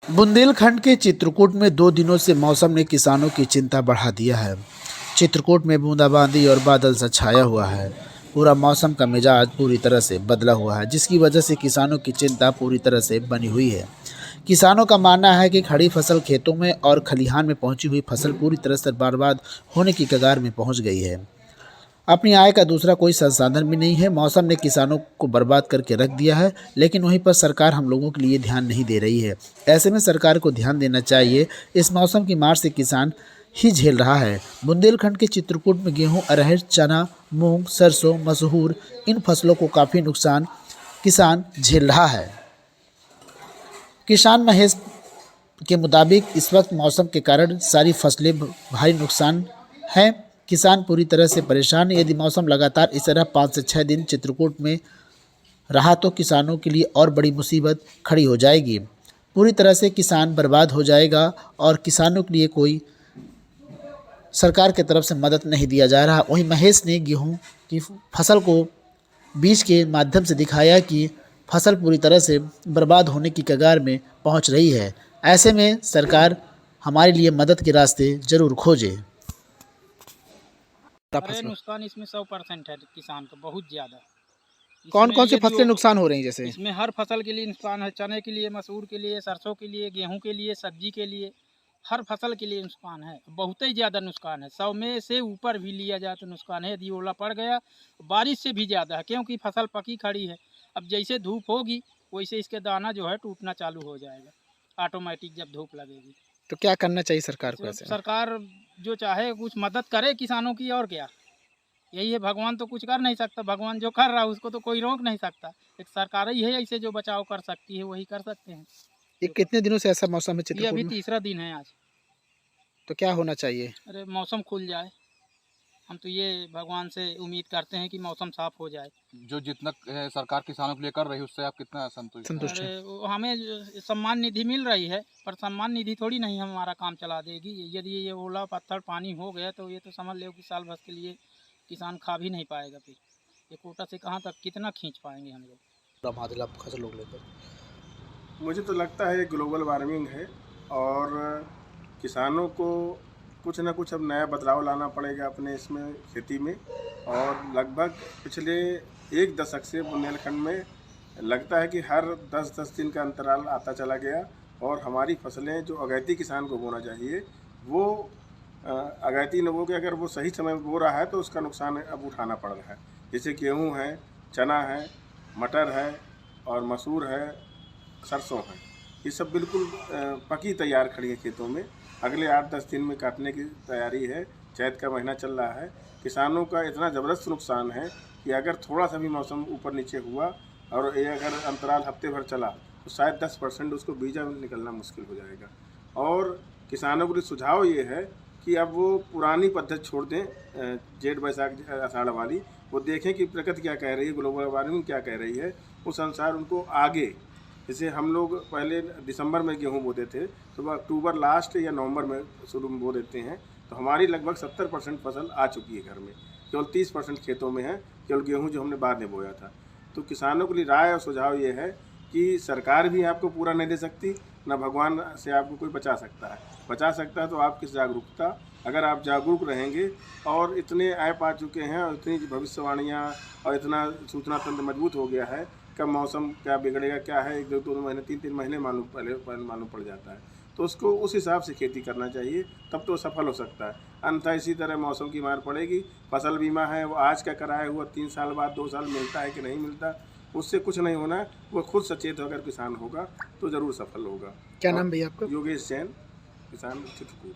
बुंदेलखंड के चित्रकूट में 2 दिनों से मौसम ने किसानों की चिंता बढ़ा दिया है। चित्रकूट में बूंदाबांदी और बादल सा छाया हुआ है। पूरा मौसम का मिजाज पूरी तरह से बदला हुआ है, जिसकी वजह से किसानों की चिंता पूरी तरह से बनी हुई है। किसानों का मानना है कि खड़ी फसल खेतों में और खलिहान में पहुंची हुई फसल पूरी तरह से बर्बाद होने की कगार में पहुंच गई है। अपनी आय का दूसरा कोई संसाधन भी नहीं है। मौसम ने किसानों को बर्बाद करके रख दिया है, लेकिन वहीं पर सरकार हम लोगों के लिए ध्यान नहीं दे रही है। ऐसे में सरकार को ध्यान देना चाहिए। इस मौसम की मार से किसान ही झेल रहा है। बुंदेलखंड के चित्रकूट में गेहूं, अरहर, चना, मूंग, सरसों, मसूर इन फसलों को काफ़ी नुकसान किसान झेल रहा है। किसान महेश के मुताबिक इस वक्त मौसम के कारण सारी फसलें भारी नुकसान हैं। किसान पूरी तरह से परेशान है। यदि मौसम लगातार इस तरह 5 से 6 दिन चित्रकूट में रहा तो किसानों के लिए और बड़ी मुसीबत खड़ी हो जाएगी। पूरी तरह से किसान बर्बाद हो जाएगा और किसानों के लिए कोई सरकार की तरफ से मदद नहीं दिया जा रहा। वहीं महेश ने गेहूं की फसल को बीज के माध्यम से दिखाया कि फसल पूरी तरह से बर्बाद होने की कगार में पहुंच रही है। ऐसे में सरकार हमारे लिए मदद के रास्ते ज़रूर खोजे। अरे नुकसान इसमें 100% है किसान का, बहुत ज़्यादा। कौन कौन सी फसलें नुकसान हो रही हैं? जैसे इसमें हर फसल के लिए नुकसान है। चने के लिए, मसूर के लिए, सरसों के लिए, गेहूं के लिए, सब्जी के लिए, हर फसल के लिए नुकसान है। बहुत ही ज़्यादा नुकसान है। 100 में से ऊपर भी लिया जाए तो नुकसान है। यदि ओला पड़ गया, बारिश से भी ज़्यादा है, क्योंकि फसल पकी खड़ी है। अब जैसे धूप होगी वैसे इसके दाना जो है टूटना चालू हो जाएगा ऑटोमेटिक, जब धूप लगेगी। तो क्या करना चाहिए सरकार को? ऐसे सरकार जो चाहे कुछ मदद करे किसानों की, और क्या। यही है, भगवान तो कुछ कर नहीं सकता। भगवान जो कर रहा है उसको तो कोई रोक नहीं सकता। एक सरकार ही है ऐसे जो बचाव कर सकती है, वही कर सकते हैं। ये कितने दिनों से ऐसा मौसम है ये चित्रकूट अभी में? 3रा दिन है आज। तो क्या होना चाहिए? अरे मौसम खुल जाए। हम तो ये भगवान से उम्मीद करते हैं कि मौसम साफ हो जाए। जो जितना सरकार किसानों के लिए कर रही है उससे आप कितना संतुष्ट हैं? अरे हमें सम्मान निधि मिल रही है, पर सम्मान निधि थोड़ी नहीं हमारा काम चला देगी। यदि ये ओला पत्थर पानी हो गया तो ये तो समझ लो कि साल भर के लिए किसान खा भी नहीं पाएगा। फिर ये कोटा से कहाँ तक कितना खींच पाएंगे हम लोग। मुझे तो लगता है ये ग्लोबल वार्मिंग है और किसानों को कुछ ना कुछ अब नया बदलाव लाना पड़ेगा अपने इसमें खेती में। और लगभग पिछले 1 दशक से बुंदेलखंड में लगता है कि हर 10-10 दिन का अंतराल आता चला गया और हमारी फसलें जो अगैती किसान को बोना चाहिए वो अगैती न बो के अगर वो सही समय में बो रहा है तो उसका नुकसान अब उठाना पड़ रहा है। जैसे गेहूँ है, चना है, मटर है और मसूर है, सरसों है, ये सब बिल्कुल पकी तैयार खड़ी है खेतों में। अगले 8-10 दिन में काटने की तैयारी है। चैत का महीना चल रहा है। किसानों का इतना ज़बरदस्त नुकसान है कि अगर थोड़ा सा भी मौसम ऊपर नीचे हुआ और ये अगर अंतराल हफ्ते भर चला तो शायद 10% उसको बीजा निकलना मुश्किल हो जाएगा। और किसानों के लिए सुझाव ये है कि अब वो पुरानी पद्धति छोड़ दें, जेठ बैसाख आषाढ़ वाली। वो देखें कि प्रकृति क्या कह रही है, ग्लोबल वार्मिंग क्या कह रही है, उस अनुसार उनको आगे। जैसे हम लोग पहले दिसंबर में गेहूँ बोते थे तो वो अक्टूबर लास्ट या नवंबर में शुरू में बो देते हैं। तो हमारी लगभग 70% फसल आ चुकी है घर में, केवल 30% खेतों में है, केवल गेहूँ जो हमने बाद में बोया था। तो किसानों के लिए राय और सुझाव ये है कि सरकार भी आपको पूरा नहीं दे सकती, ना भगवान से आपको कोई बचा सकता है। बचा सकता है तो आपकी जागरूकता। अगर आप जागरूक रहेंगे और इतने ऐप आ चुके हैं और इतनी भविष्यवाणियाँ और इतना सूचना तंत्र मजबूत हो गया है, कब मौसम क्या बिगड़ेगा क्या है 1-2 महीने 3-3 महीने पहले मालूम पड़ जाता है। तो उसको उस हिसाब से खेती करना चाहिए, तब तो सफल हो सकता है। अन्यथा इसी तरह मौसम की मार पड़ेगी। फसल बीमा है वो आज का कराया हुआ 3 साल बाद 2 साल मिलता है कि नहीं मिलता, उससे कुछ नहीं होना। वो खुद सचेत होकर किसान होगा तो ज़रूर सफल होगा। क्या नाम भैया आपका? योगेश जैन, किसान चित्रकूट।